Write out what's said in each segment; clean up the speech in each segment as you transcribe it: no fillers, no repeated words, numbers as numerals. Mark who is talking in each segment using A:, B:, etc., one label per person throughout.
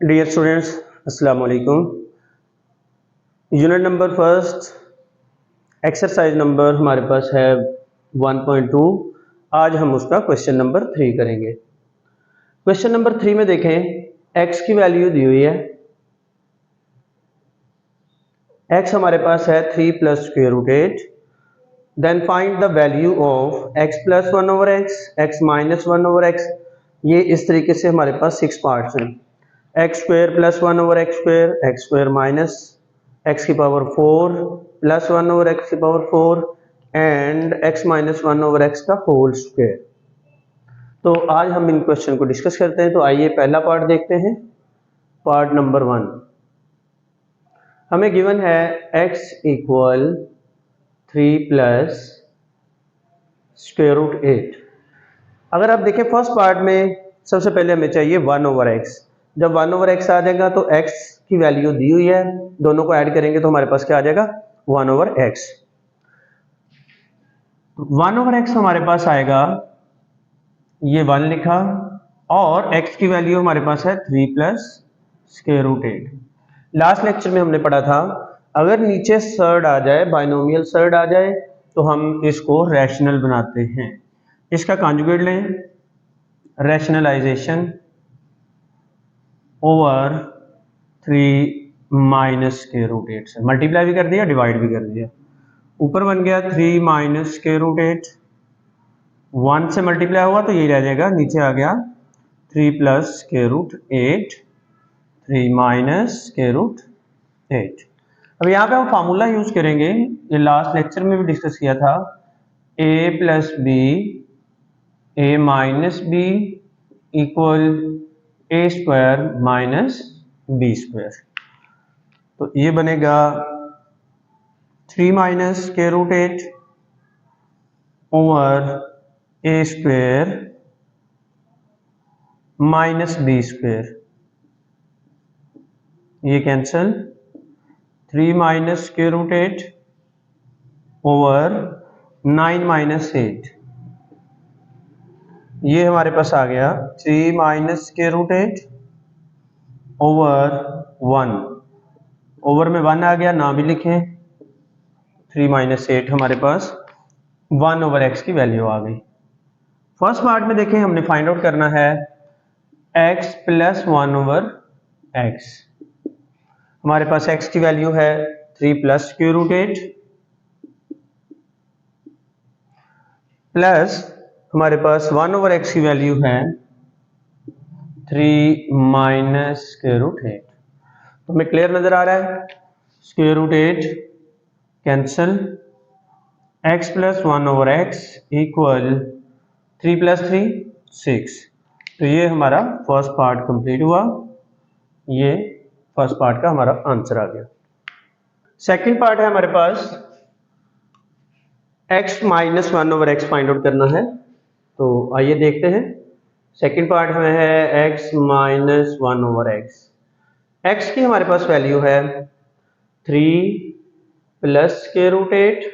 A: Dear students, अस्सलाम वालेकुम। Unit number first exercise number हमारे पास है 1.2। आज हम उसका क्वेश्चन नंबर 3 करेंगे। क्वेश्चन नंबर 3 में देखें, x की वैल्यू दी हुई है। x हमारे पास है 3 plus square root 8। Then find the value of x plus 1 over x, x minus 1 over x। ये इस तरीके से हमारे पास 6 पार्ट्स हैं। X square plus 1 over x square minus x की पावर 4 प्लस 1 ओवर एक्स की power 4 and x minus 1 over x का होल स्क्वायर। तो आज हम इन क्वेश्चन को डिस्कस करते हैं। तो आइए पहला पार्ट देखते हैं। पार्ट नंबर 1 हमें गिवन है x equal 3 plus square root 8। अगर आप देखें फर्स्ट पार्ट में सबसे पहले हमें चाहिए 1 ओवर एक्स। जब 1 ओवर एक्स आ जाएगा तो x की वैल्यू दी हुई है, दोनों को ऐड करेंगे तो हमारे पास क्या आ जाएगा 1 ओवर एक्स। 1 ओवर एक्स हमारे पास आएगा, ये 1 लिखा, और x की वैल्यू हमारे पास है 3 plus square root 8। Last lecture में हमने पढ़ा था अगर नीचे सर्ड आ जाए, बाइनोमियल सर्ड आ जाए, तो हम इसको रैशनल बनाते हैं। इसका कॉन्जुगेट लें, rationalization over 3 minus square root 8 से मल्टीप्लाई भी कर दिया, डिवाइड भी कर दिया। ऊपर बन गया 3 माइनस स्क्वायर रूट 8, 1 से मल्टीप्लाई हुआ तो यही रह जाएगा, नीचे आ गया 3 plus square root 8, 3 minus square root 8। अब यहाँ पे हम फार्मूला यूज करेंगे, ये लास्ट लेक्चर में भी डिस्कस किया था, a plus B a minus B equal a square minus B square. तो ये बनेगा 3 minus square root 8 over a square minus B square. ये cancel, 3 minus square root 8 over 9 minus 8। ये हमारे पास आ गया 3 minus square root 8 over 1। Over में 1 आ गया, ना भी लिखें। 3 माइनस 8 हमारे पास 1 ओवर एक्स की वैल्यू आ गई। फर्स्ट पार्ट में देखें, हमने फाइंड आउट करना है x प्लस 1 ओवर एक्स। हमारे पास x की वैल्यू है 3 प्लस स्क्वायर रूट 8 प्लस हमारे पास 1 ओवर एक्स की वैल्यू है 3 माइनस स्क्वायर रूट 8। तो हमें क्लियर नजर आ रहा है, square root 8 cancel, x plus 1 over x equal 3 plus 3 6। तो ये हमारा फर्स्ट पार्ट कंप्लीट हुआ, ये फर्स्ट पार्ट का हमारा आंसर आ गया। सेकंड पार्ट है हमारे पास x minus 1 over x find out करना है। तो आइए देखते हैं। सेकंड पार्ट में है x minus 1 over x. x की हमारे पास वैल्यू है 3 plus square root 8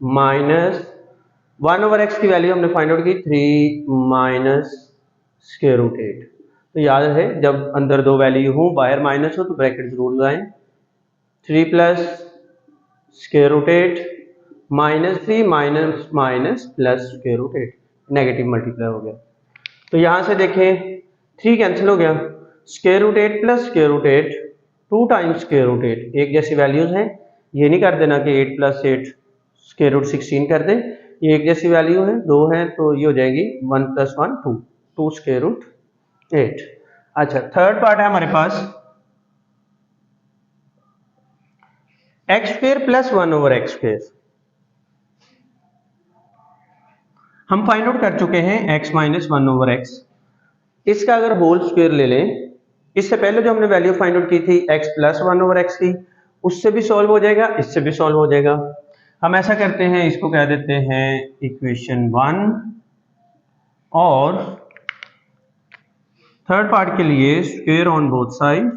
A: minus 1 over x की वैल्यू हमने फाइंड आउट की 3 माइनस स्क्वायर रूट 8। तो याद है जब अंदर दो वैल्यू हो, बाहर माइनस हो, तो ब्रैकेट जरूर लगाएं। 3 plus square root 8 minus 3 minus minus plus square root 8, negative multiply हो गया। तो यहां से देखें 3 कैंसिल हो गया, square root 8 plus square root 8 2 times square root 8 एक जैसी वैल्यूज हैं। ये नहीं कर देना कि 8 प्लस 8 स्क्वायर रूट 16 कर दें, ये एक जैसी वैल्यू है, दो है, तो ये हो जाएगी 1 प्लस 1 2, 2 स्क्वायर रूट 8। अच्छा, थर्ड पार्ट है हमारे पास X square plus 1 over x square. हम फाइंड आउट कर चुके हैं x माइनस 1 ओवर एक्स। इसका अगर होल स्क्वायर ले लें, इससे पहले जो हमने वैल्यू फाइंड आउट की थी x प्लस 1 ओवर एक्स की, उससे भी सॉल्व हो जाएगा, इससे भी सॉल्व हो जाएगा। हम ऐसा करते हैं, इसको कह देते हैं इक्वेशन 1, और थर्ड पार्ट के लिए square on both side,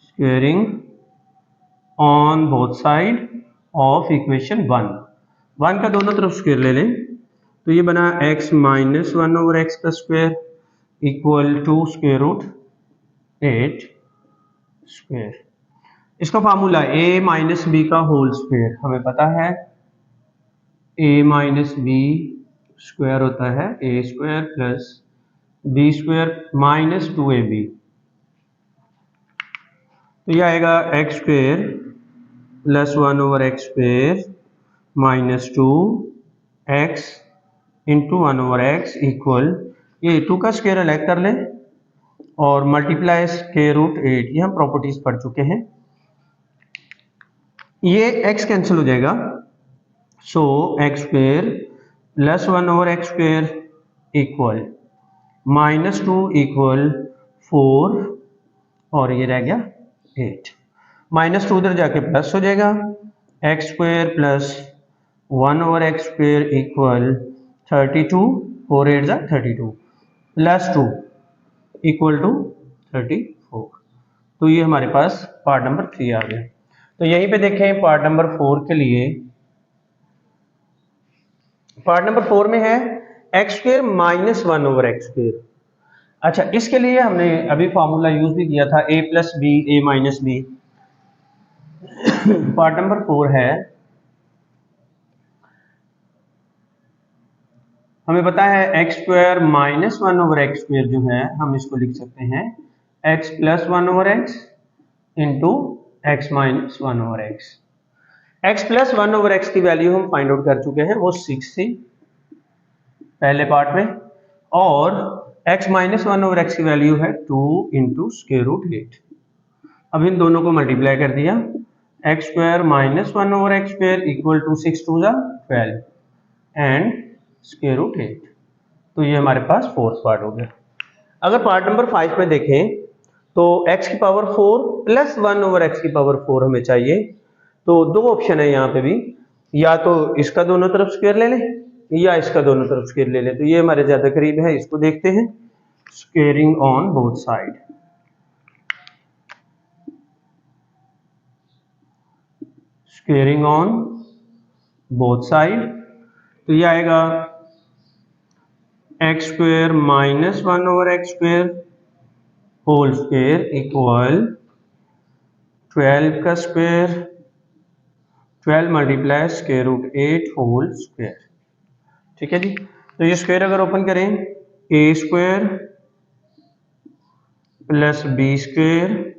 A: squaring on both side of equation 1 का दोनों तरफ स्क्वायर ले लें। तो ये बना x माइनस 1 ओवर एक्स का square equal to square root 8 square. इसका फार्मूला a माइनस बी का होल स्क्वायर, हमें पता है a माइनस बी स्क्वायर होता है a square plus B square minus 2ab। तो ये आएगा x square plus 1 over x square minus 2 x into 1 over x equal, ये 2 का स्क्वायर अलग कर लें और मल्टीप्लाई स्क्वायर रूट 8। ये हम प्रॉपर्टीज पढ़ चुके हैं। ये x कैंसिल हो जाएगा, so X square plus 1 over x square equal minus 2 equal 4 और ये रह गया 8। माइनस 2 उधर जाके प्लस हो जाएगा, x square plus 1 over x square equal 32, 4 8 जा 32 प्लस 2 इक्वल टू 34। तो ये हमारे पास पार्ट नंबर 3 आ गया। तो यहीं पे देखें पार्ट नंबर 4 के लिए, पार्ट नंबर 4 में है x square minus 1 over x square. अच्छा, इसके लिए हमने अभी फॉर्मूला यूज भी किया था a plus b a minus b. Part number 4 है, हमें पता है x square minus 1 over x square जो है हम इसको लिख सकते हैं x plus 1 over x into x minus 1 over x. X plus 1 over x की वैल्यू हम फाइंड आउट कर चुके हैं, वो 6 थी पहले पार्ट में, और x माइनस 1 ओवर एक्स की वैल्यू है 2 इंटू स्क्वायर रूट 8। अब इन दोनों को मल्टीप्लाई कर दिया, x square minus 1 over x square equal to 6 2 जा 12 एंड स्क्वायर रूट 8। तो ये हमारे पास फोर्थ पार्ट हो गया। अगर पार्ट नंबर 5 में देखें तो x की पावर 4 प्लस 1 ओवर एक्स की पावर 4 हमें चाहिए। तो दो ऑप्शन है यहाँ पे भी, या तो इसका दोनों तरफ स्क्वायर ले लें या इसका दोनों तरफ स्क्वायर ले लें। तो ये हमारे ज्यादा करीब है, इसको देखते हैं। Squaring on both side, squaring on both side, तो ये आएगा x square minus 1 over x square whole square equal 12 का square 12 multiply square root 8 whole square. ठीक है जी। तो ये स्क्वायर अगर ओपन करें, A square plus B square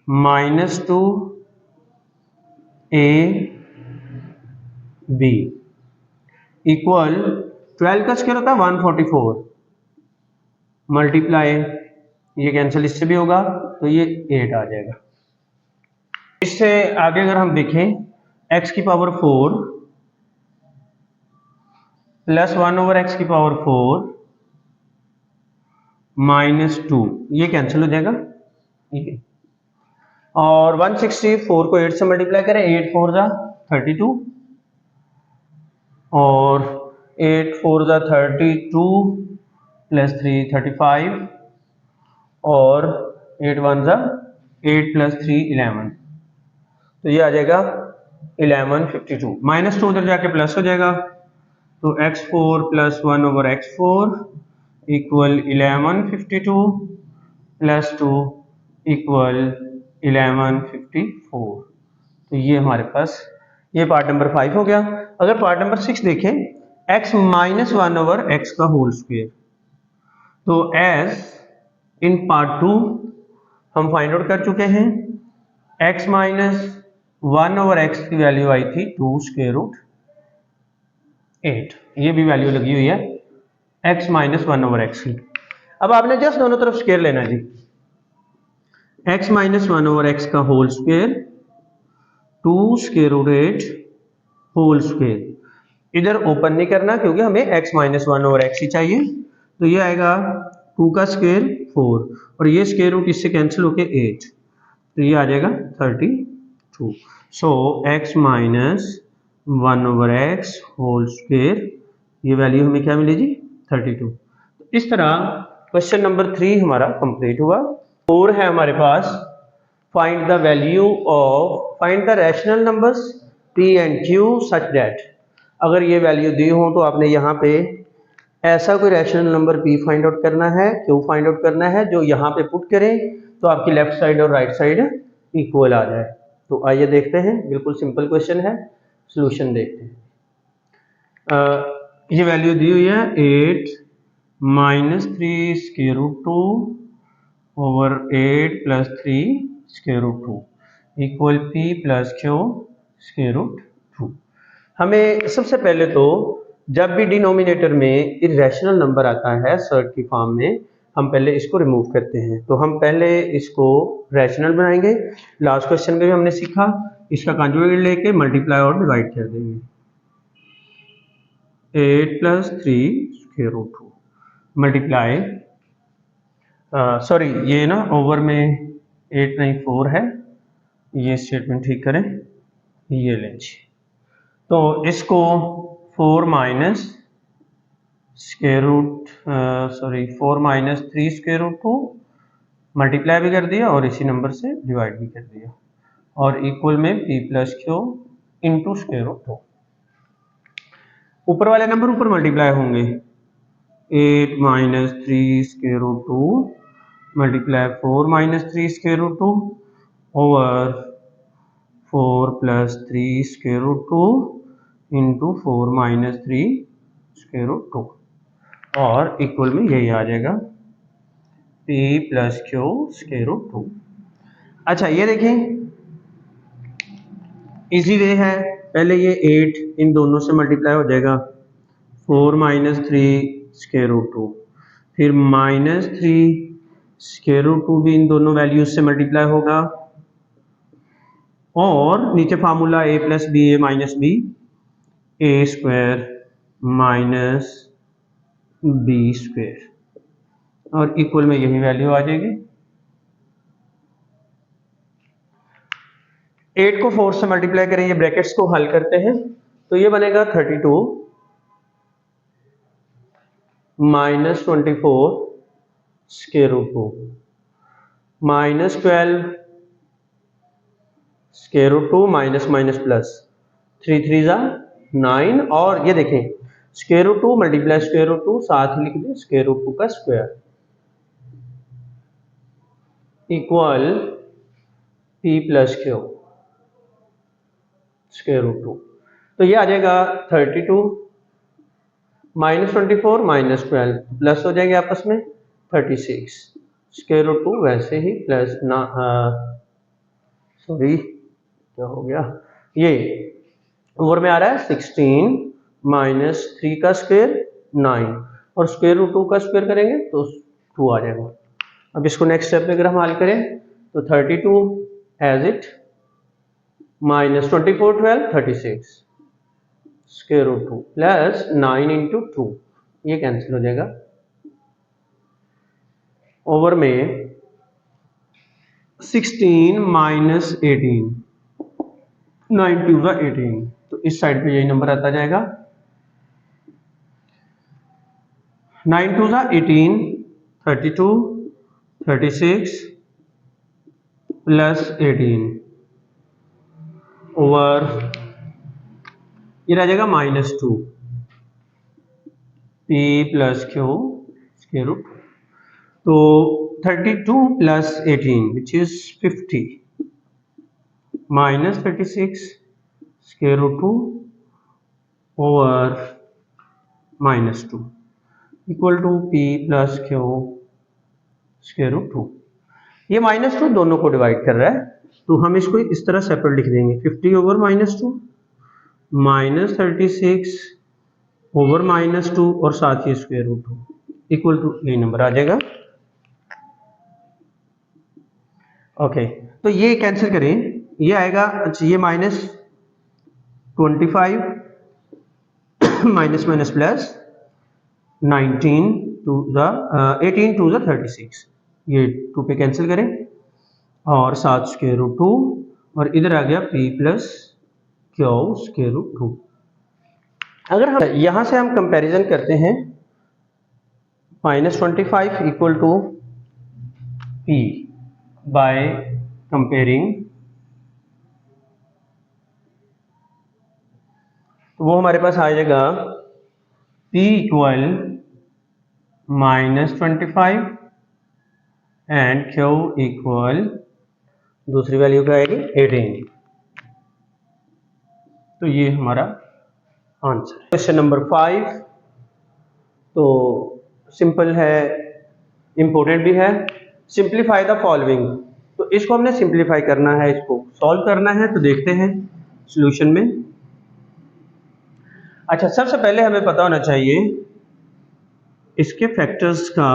A: minus 2 A B equal 12 का स्क्वायर होता है 144 मल्टीप्लाई, ये कैंसिल इससे भी होगा तो ये 8 आ जाएगा। इससे आगे अगर हम देखें x की पावर 4 प्लस 1 ओवर एक्स की पावर 4 माइनस 2, ये कैंसिल हो जाएगा। ठीक है, और 164 को 8 से मल्टीप्लाई करें, 8 4 जा 32 और 8 4 जा 32 प्लस 3 35 और 8 1 जा 8 प्लस 3 11। तो ये आ जाएगा 1152। माइनस 2 उधर जाके प्लस हो जाएगा, तो x4 plus 1 over x4 equal 1152 plus 2 equal 1154। तो ये हमारे पास ये पार्ट नंबर 5 हो गया। अगर पार्ट नंबर 6 देखें, x माइनस 1 ओवर x का होल स्क्वायर, तो एज इन पार्ट 2 हम फाइंड आउट कर चुके हैं। x माइनस 1 ओवर x की वैल्यू आई थी 2 स्क्वायर रूट 8, ये भी वैल्यू लगी हुई है x माइनस 1 ओवर एक्स की। अब आपने जस्ट दोनों तरफ स्क्वायर लेना जी, x माइनस 1 ओवर एक्स का whole square 2 square root 8 whole square. इधर ओपन नहीं करना क्योंकि हमें x माइनस 1 ओवर एक्स ही चाहिए। तो ये आएगा 2 का स्क्वायर 4 और ये स्क्वायर रूट इससे कैंसिल होके 8, तो ये आ जाएगा 32। So x minus 1 over x whole square, ये वैल्यू हमें क्या मिलेगी 32। इस तरह क्वेश्चन नंबर 3 हमारा कंप्लीट हुआ। और है हमारे पास find the value of find the rational numbers p and q such that. अगर ये वैल्यू दी हो तो आपने यहाँ पे ऐसा कोई rational number p find out करना है, q फाइंड आउट करना है जो यहाँ पे पुट करें तो आपकी लेफ्ट साइड और राइट साइड इक्वल आ जाए। तो आइए देखते हैं, बिल्कुल सिंपल क्वेश्चन है, सॉल्यूशन देखते हैं। ये वैल्यू दी हुई है 8 minus 3 square root 2 over 8 plus 3 square root 2 equal p plus q square root 2। हमें सबसे पहले तो जब भी डिनोमिनेटर में इरेशनल नंबर आता है सर्ट की फॉर्म में, हम पहले इसको रिमूव करते हैं। तो हम पहले इसको रैशनल बनाएंगे। लास्ट क्वेश्चन में भी हमने सीखा, इसका कॉन्जुगेट लेके मल्टीप्लाई और डिवाइड कर देंगे। 8 plus 3 square root 2 multiply, sorry ये ना ओवर में 8 नहीं 4 है, ये स्टेटमेंट ठीक करें, ये लें जी। तो इसको 4 minus square root sorry 4 minus 3 square root 2 multiply भी कर दिया और इसी नंबर से डिवाइड भी कर दिया और इक्वल में p plus q into square root 2। ऊपर वाले नंबर ऊपर मल्टीप्लाई होंगे, 8 minus 3 square root 2 multiply 4 minus 3 square root 2 over 4 plus 3 square root 2 into 4 minus 3 square root 2 और इक्वल में यही आ जाएगा p plus q square root 2। अच्छा ये देखें, इजी वे है, पहले ये 8 इन दोनों से मल्टीप्लाई हो जाएगा, 4 माइनस 3 स्क्वायर रूट 2, फिर माइनस 3 स्क्वायर रूट 2 भी इन दोनों वैल्यूज से मल्टीप्लाई होगा और नीचे formula a plus b a minus b a square minus B square और इक्वल में यही वैल्यू आ जाएगी। 8 को 4 से मल्टीप्लाई करें, ये ब्रैकेट्स को हल करते हैं तो ये बनेगा 32 minus 24 square root 2 minus 12 square root 2 minus minus plus 3 3 जा 9 और ये देखें square root 2 multiply square root 2 साथ ही लिख दें स्क्वायर रूट 2 का square equal p plus q square root 2। तो ये आ जाएगा 32 माइनस 24 माइनस 12 प्लस हो जाएंगे आपस में 36 स्क्वायर रूट 2 वैसे ही प्लस ना सॉरी क्या हो गया, ये ओवर में आ रहा है 16 माइनस 3 का स्क्वायर 9 और स्क्वायर रूट 2 का स्क्वायर करेंगे तो 2 आ जाएगा। अब इसको नेक्स्ट स्टेप में अगर हम हल करें तो 32 as it minus 24 12 36 square root 2 plus 9 into 2, ये कैंसिल हो जाएगा ओवर में 16 माइनस 18 9 2 का 18, तो इस साइड पे यही नंबर आता जाएगा 9 2 का 18 32 36 प्लस 18 ओवर ये रह जाएगा minus 2 p plus q square root. तो 32 plus 18 which is 50 minus 36 square root 2 over minus 2 equal to p plus q square root 2। ये माइनस 2 दोनों को डिवाइड कर रहा है तो हम इसको इस तरह सेपरेट लिख देंगे 50 over minus 2 minus 36 over minus 2 और साथ ही स्क्वायर रूट 2 इक्वल टू ये नंबर आ जाएगा। ओके तो ये कैंसिल करें, ये आएगा, अच्छा ये minus 25 minus minus plus 19 to the 18 to the 36, ये 2 पे कैंसिल करें और साथ स्क्वायर रूट 2 और इधर आ गया p plus q square root 2। अगर हम यहां से हम कंपैरिजन करते हैं minus 25 equal to p by comparing, तो वो हमारे पास आ जाएगा p equal -25 and Q equal दूसरी वैल्यू क्या आएगी 18। तो ये हमारा आंसर है। क्वेश्चन नंबर 5 तो सिंपल है, इंपॉर्टेंट भी है। सिंप्लीफाई द फॉलोइंग, तो इसको हमने सिंप्लीफाई करना है, इसको सॉल्व करना है। तो देखते हैं सॉल्यूशन में। अच्छा, सबसे पहले हमें पता होना चाहिए इसके फैक्टर्स का।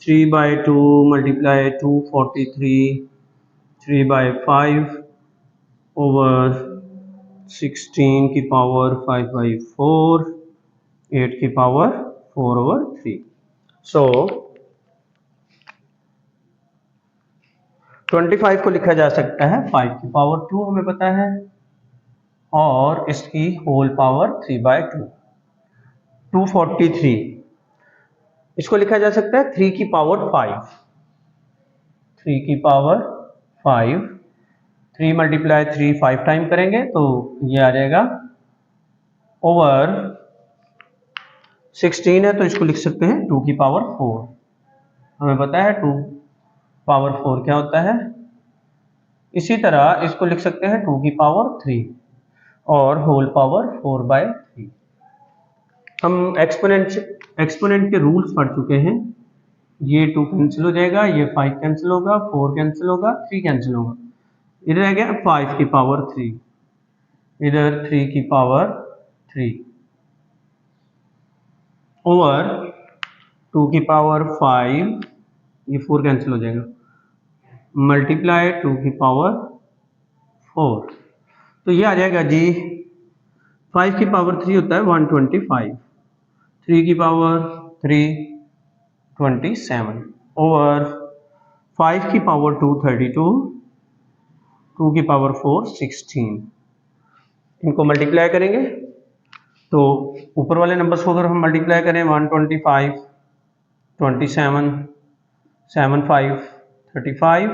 A: 3/2 मल्टीप्लाई 243, 3/5 ओवर 16 की पावर 5/4, 8 की पावर 4/3। सो 25 को लिखा जा सकता है 5 की पावर 2 हमें पता है, और इसकी होल पावर 3/2। 243 इसको लिखा जा सकता है 3 की पावर 5, 3 की पावर 5। 3 मल्टीप्लाई 3 5 टाइम करेंगे तो ये आ जाएगा ओवर 16 है, तो इसको लिख सकते हैं 2 की पावर 4। हमें पता है 2 पावर 4 क्या होता है। इसी तरह इसको लिख सकते हैं 2 की पावर 3 और होल पावर 4/3। हम एक्सपोनेंट के रूल्स पढ़ चुके हैं। ये 2 कैंसिल हो जाएगा, ये 5 कैंसिल होगा, 4 कैंसिल होगा, 3 कैंसिल होगा। इधर आ गया 5 की पावर 3, इधर 3 की पावर 3 ओवर 2 की पावर 5, ये 4 कैंसिल हो जाएगा, मल्टीप्लाई 2 की पावर 4। तो ये आ जाएगा जी 5 की पावर 3 होता है 125, 3 की पावर 3 27 ओवर 5 की पावर 2 32, 2 की पावर 4 16। इनको मल्टीप्लाई करेंगे तो ऊपर वाले नंबर्स को अगर हम मल्टीप्लाई करें 125, 27, 7 5 35,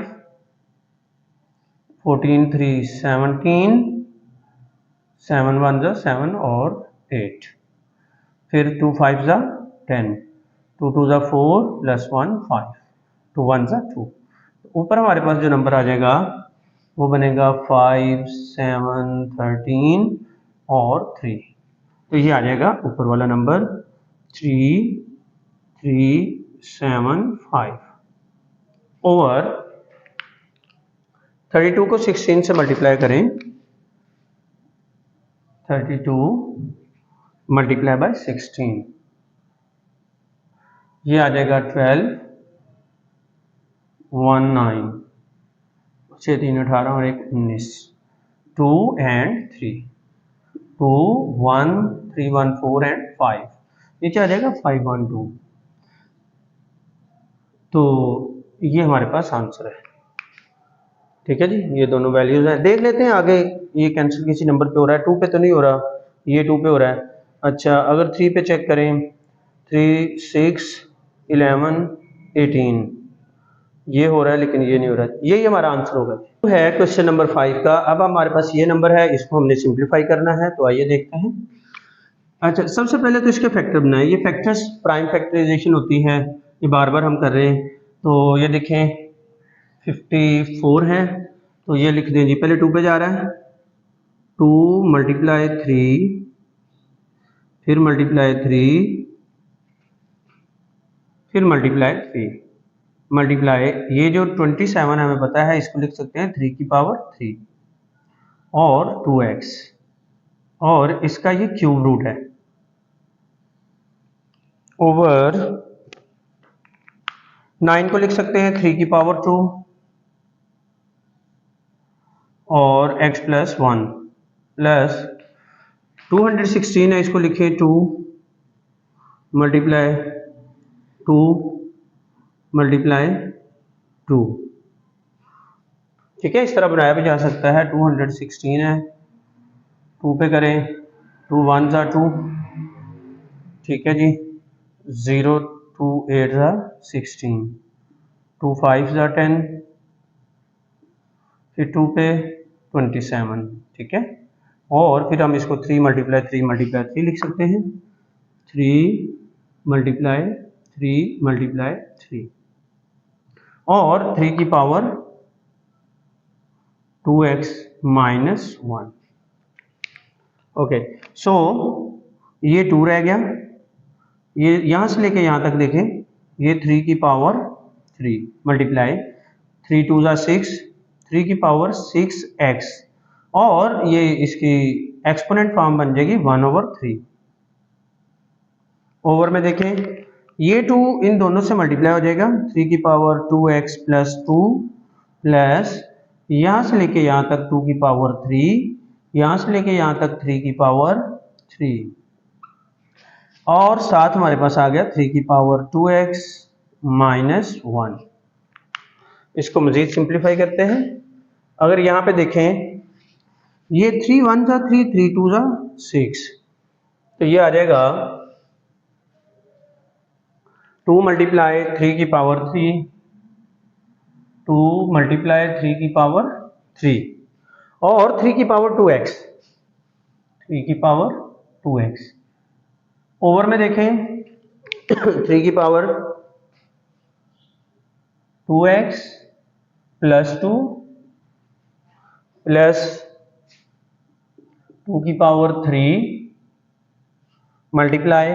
A: 14 3 17, 7 1 जा 7 और 8, फिर 2 5 जा 10, 2 2 जा 4 प्लस 1 5, 2 1 जा 2। ऊपर हमारे पास जो नंबर आ जाएगा वो बनेगा 5 7 13 और 3। तो ये आ जाएगा ऊपर वाला नंबर 3 3 7 5 ओवर 32 को 16 से मल्टीप्लाई करें, 32 मल्टीप्लाई बाय 16, ये आ जाएगा 12 1 9, 6 3 18 और 1 19, 2 एंड 3, 2 1 3 1 4 एंड 5, नीचे आ जाएगा 5 1 2। तो ये हमारे पास आंसर है। ठीक है जी, ये दोनों वैल्यूज हैं। देख लेते हैं आगे, ये कैंसिल किसी नंबर पे हो रहा है, 2 पे तो नहीं हो रहा, ये 2 पे हो रहा है। अच्छा, अगर 3 पे चेक करें, 3 6 11 18, ये हो रहा है लेकिन ये नहीं हो रहा है। यही हमारा आंसर होगा। तो है क्वेश्चन नंबर 5 का। अब हमारे पास ये नंबर है, इसको हमने सिंप्लीफाई करना है। तो आइए देखते हैं। अच्छा, सबसे पहले तो इसके फैक्टर बनाए। ये फैक्टर्स प्राइम फैक्टराइजेशन होती है, ये बार बार हम कर रहे हैं। तो ये देखें 54 है, तो ये लिख दें जी। पहले 2 पे जा रहा है, 2 मल्टीप्लाई 3, फिर मल्टीप्लाई 3, फिर मल्टीप्लाई 3, मल्टीप्लाई ये जो 27 हमें पता है, इसको लिख सकते हैं 3 की पावर 3 और 2x, और इसका ये क्यूब रूट है ओवर 9 को लिख सकते हैं 3 की पावर 2 और x प्लस 1 प्लस 216 है, इसको लिखें 2 मल्टीप्लाई 2 मल्टीप्लाई 2। ठीक है, इस तरह बनाया भी जा सकता है। 216 है, 2 पे करें, 2 1 जा 2, ठीक है जी, 0 2 8 जा 16, 2 5 जा 10, फिर 2 पे 27। ठीक है, और फिर हम इसको 3 मल्टीप्लाई 3 मल्टीप्लाई 3 लिख सकते हैं, 3 मल्टीप्लाई 3 मल्टीप्लाई 3 और 3 की पावर 2x माइनस 1। ओके, सो ये 2 रह गया, ये यहाँ से लेके यहाँ तक देखें, ये 3 की पावर 3 मल्टीप्लाई 3 2 ज़ा 6, 3 की पावर 6x और ये इसकी एक्सपोनेंट फॉर्म बन जाएगी 1/3। ओवर में देखें, ये 2 इन दोनों से मल्टीप्लाई हो जाएगा, 3 की पावर 2x प्लस 2 प्लस यहाँ से लेके यहाँ तक 2 की पावर 3, यहाँ से लेके यहाँ तक 3 की पावर 3 और साथ हमारे पास आ गया 3 की पावर 2x माइनस 1। इसको मजीद सिंप्लीफाई करते हैं। अगर यहाँ पे देखें, ये 3 1 ज़ा 3, 3 2 ज़ा 6, तो ये आ जाएगा 2 मल्टीप्लाई 3 की पावर 3, 2 मल्टीप्लाई 3 की पावर 3 और 3 की पावर 2x, 3 की पावर 2x। ओवर में देखें 3 की पावर 2x प्लस 2 प्लस 2 की पावर 3 मल्टीप्लाई,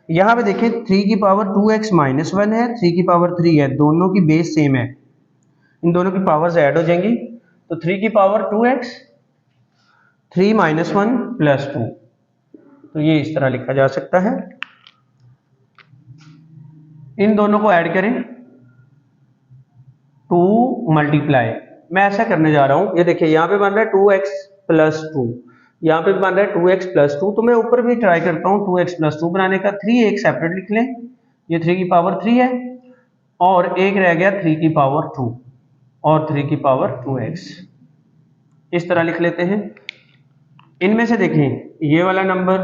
A: यहाँ पे देखें 3 की पावर 2x माइनस 1 है, 3 की पावर 3 है, दोनों की बेस सेम है, इन दोनों की पावर्स ऐड हो जाएंगी, तो 3 की पावर 2x 3 माइनस 1 प्लस 2, तो ये इस तरह लिखा जा सकता है। इन दोनों को ऐड करें, 2 मल्टीप्लाई, मैं ऐसा करने जा रहा हूं, ये देखिए यहाँ पे बन रहा है 2x प्लस 2, यहाँ पे बन रहा है 2x प्लस 2, तो मैं ऊपर भी ट्राई करता हूँ 2x प्लस 2 बनाने का। 3 एक सेपरेट लिख लें, ये 3 की पावर 3 है और एक रह गया 3 की पावर 2 और 3 की पावर 2x, इस तरह लिख लेते हैं। इनमें से देखें ये वाला नंबर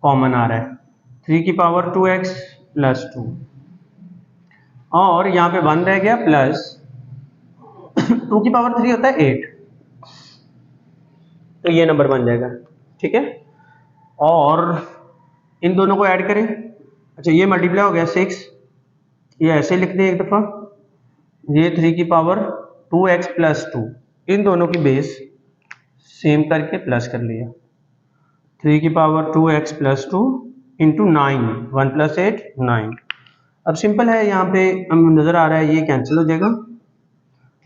A: कॉमन आ रहा है, 3 की पावर 2x प्लस 2 और यहाँ पे 1 रह गया प्लस 2 की पावर 3 होता है 8, तो ये नंबर बन जाएगा, ठीक है। और इन दोनों को ऐड करें, अच्छा ये मल्टीप्लाई हो गया 6, ये ऐसे लिख दें एक दफ़ा, ये 3 की पावर 2x प्लस 2, इन दोनों की बेस सेम करके प्लस कर लिया, 3 की power 2x plus 2 into 9, 1 plus 8 9। अब सिंपल है, यहाँ पे हमें नज़र आ रहा है ये कैंसिल हो जाएगा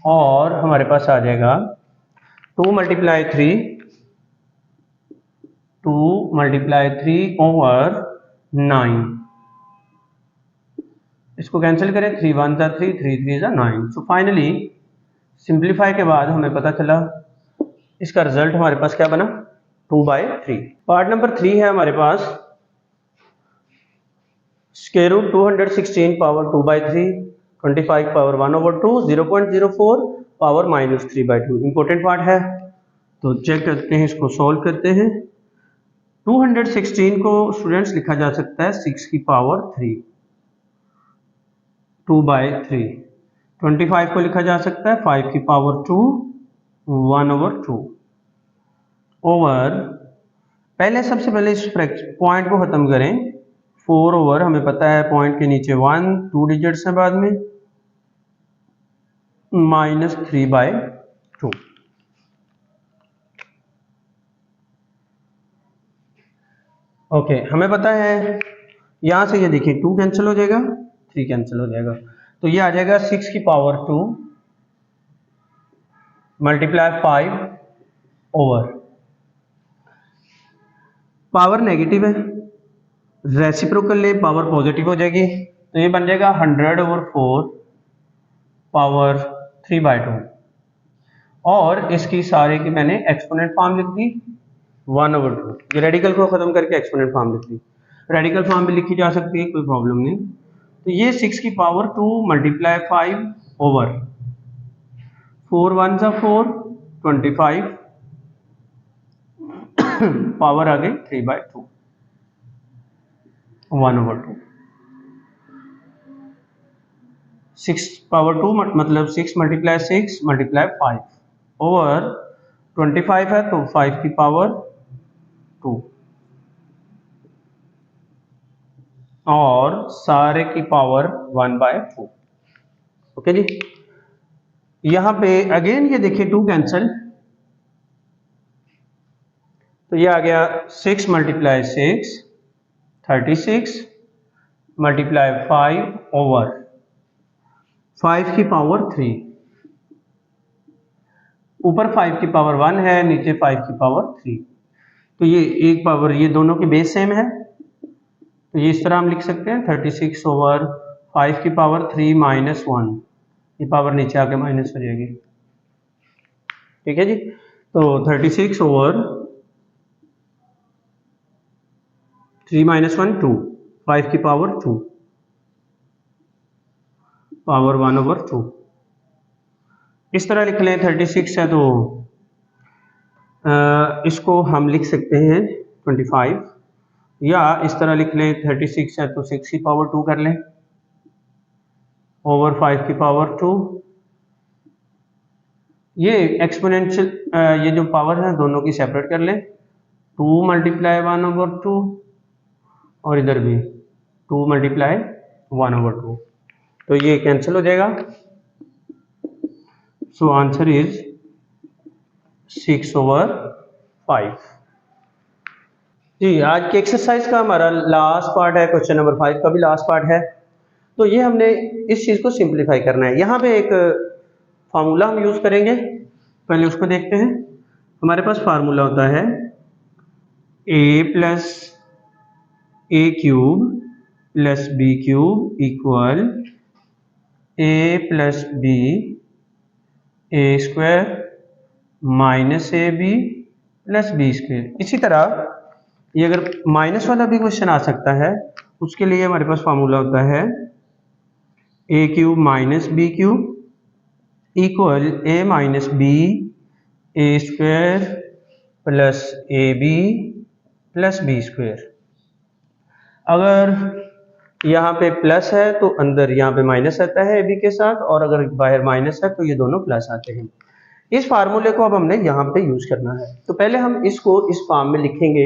A: और हमारे पास आ जाएगा 2 मल्टीप्लाई 3, 2 मल्टीप्लाई 3 ओवर 9, इसको कैंसिल करें, 3 1 ज़ा 3, 3 3 ज़ा 9। सो फाइनली सिंप्लीफाई के बाद हमें पता चला इसका रिजल्ट हमारे पास क्या बना, 2/3। पार्ट नंबर 3 है हमारे पास, square root 216 power 2/3, 25 power 1/2, 0.04 power minus 3/2। Important part है, तो चेक करते हैं, इसको सॉल्व करते हैं। 216 को स्टूडेंट्स लिखा जा सकता है 6 की पावर 3, 2/3। 25 को लिखा जा सकता है 5 की पावर 2, 1/2 ओवर, पहले सबसे पहले इस पॉइंट को खत्म करें, 4 ओवर, हमें पता है पॉइंट के नीचे 1 2 डिजिट्स है बाद में, माइनस 3/2। ओके, हमें पता है यहां से ये देखिए 2 कैंसिल हो जाएगा, 3 कैंसिल हो जाएगा, तो ये आ जाएगा 6 की power 2 multiply 5 over, power negative है, रेसिप्रोकल ले पावर पॉजिटिव हो जाएगी, तो ये बन जाएगा 100/4 पावर 3/2 और इसकी सारे की मैंने एक्सपोनेंट फॉर्म लिख दी 1/2। ये रेडिकल को खत्म करके एक्सपोनेंट फॉर्म लिख दी, रेडिकल फॉर्म भी लिखी जा सकती है, कोई प्रॉब्लम नहीं। तो ये 6 की पावर 2 मल्टीप्लाई 5 ओवर 4 1 ज़ा 4, 25 पावर आ गई 3/2, 1/2। 6 पावर 2 मतलब 6 मल्टीप्लाई 6 मल्टीप्लाई 5 ओवर 25 है तो 5 की पावर 2 और सारे की पावर 1/2। ओके जी। यहां पे अगेन ये देखिए 2 कैंसल, तो ये आ गया 6 × 6 36 मल्टीप्लाई 5 ओवर 5 की पावर 3। ऊपर 5 की पावर 1 है, नीचे 5 की पावर 3। तो ये एक पावर, ये दोनों की बेस सेम है, तो ये इस तरह हम लिख सकते हैं 36 ओवर 5 की पावर 3 माइनस 1। ये पावर नीचे आके माइनस हो जाएगी। ठीक है जी। तो 36 ओवर 3 माइनस 1 2, 5 की पावर 2, पावर 1/2। इस तरह लिख लें। 36 है तो इसको हम लिख सकते हैं 25, या इस तरह लिख लें 36 है तो 6 की पावर 2 कर लें ओवर 5 की पावर 2। ये एक्सपोनेंशियल, ये जो पावर है दोनों की सेपरेट कर लें, 2 × 1/2 और इधर भी 2 × 1/2, तो ये कैंसिल हो जाएगा। So answer is 6/5। जी, आज की एक्सरसाइज का हमारा लास्ट पार्ट है, क्वेश्चन नंबर 5 का भी लास्ट पार्ट है। तो ये हमने इस चीज़ को सिंप्लीफाई करना है। यहाँ पे एक फार्मूला हम यूज़ करेंगे, पहले उसको देखते हैं। हमारे पास फार्मूला होता है a + a³ + b³ equal a + b a² - ab + b²। इसी तरह ये अगर माइनस वाला भी क्वेश्चन आ सकता है, उसके लिए हमारे पास फार्मूला होता है a³ - b³ equal a - b a² + ab + b²। अगर यहाँ पे प्लस है तो अंदर यहाँ पे माइनस आता है ab के साथ, और अगर बाहर माइनस है तो ये दोनों प्लस आते हैं। इस फार्मूले को अब हमने यहाँ पे यूज करना है। तो पहले हम इसको इस फॉर्म में लिखेंगे,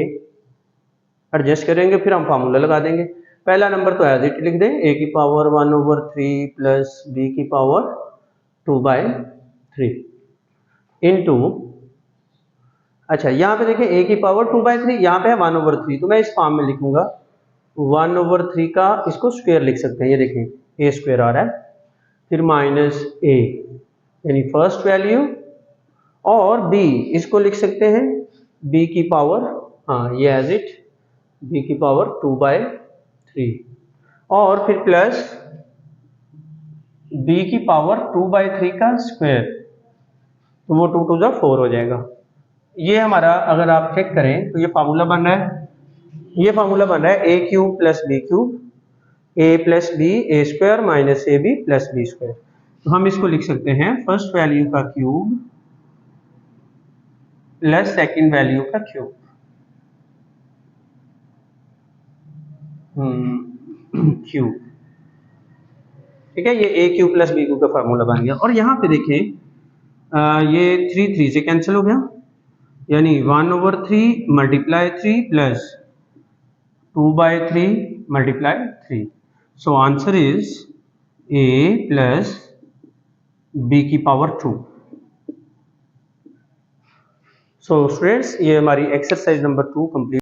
A: एडजस्ट करेंगे, फिर हम फार्मूला लगा देंगे। पहला नंबर तो एज इट लिख दें, a की पावर 1/3 + b की पावर 2/3 इनटू, अच्छा यहाँ पे देखें a की पावर 2/3, यहाँ पे है 1/3, तो मैं इस फॉर्म में लिखूंगा 1/3 का इसको स्क्वायर लिख सकते हैं, ये देखें a² आ रहा है, फिर माइनस a यानी फर्स्ट वैल्यू, और b इसको लिख सकते हैं b की पावर, हाँ ये एज इट b की पावर 2/3, और फिर प्लस b की पावर 2/3 का स्क्वायर, तो वो 2 × 2 = 4 हो जाएगा। ये हमारा अगर आप चेक करें तो ये फार्मूला बन रहा है, ये फार्मूला बन रहा है a³ + b³ a + b a² - ab + b²। तो हम इसको लिख सकते हैं फर्स्ट वैल्यू का क्यूब प्लस सेकंड वैल्यू का क्यूब, क्यूब। ठीक है, ये a³ + b³ का फार्मूला बन गया। और यहाँ पे देखें ये 3 3 से कैंसिल हो गया, यानी 1/3 × 3 + 2/3 × 3। So answer is a + b की पावर 2। सो स्टूडेंट्स, ये हमारी एक्सरसाइज नंबर 2 कंप्लीट।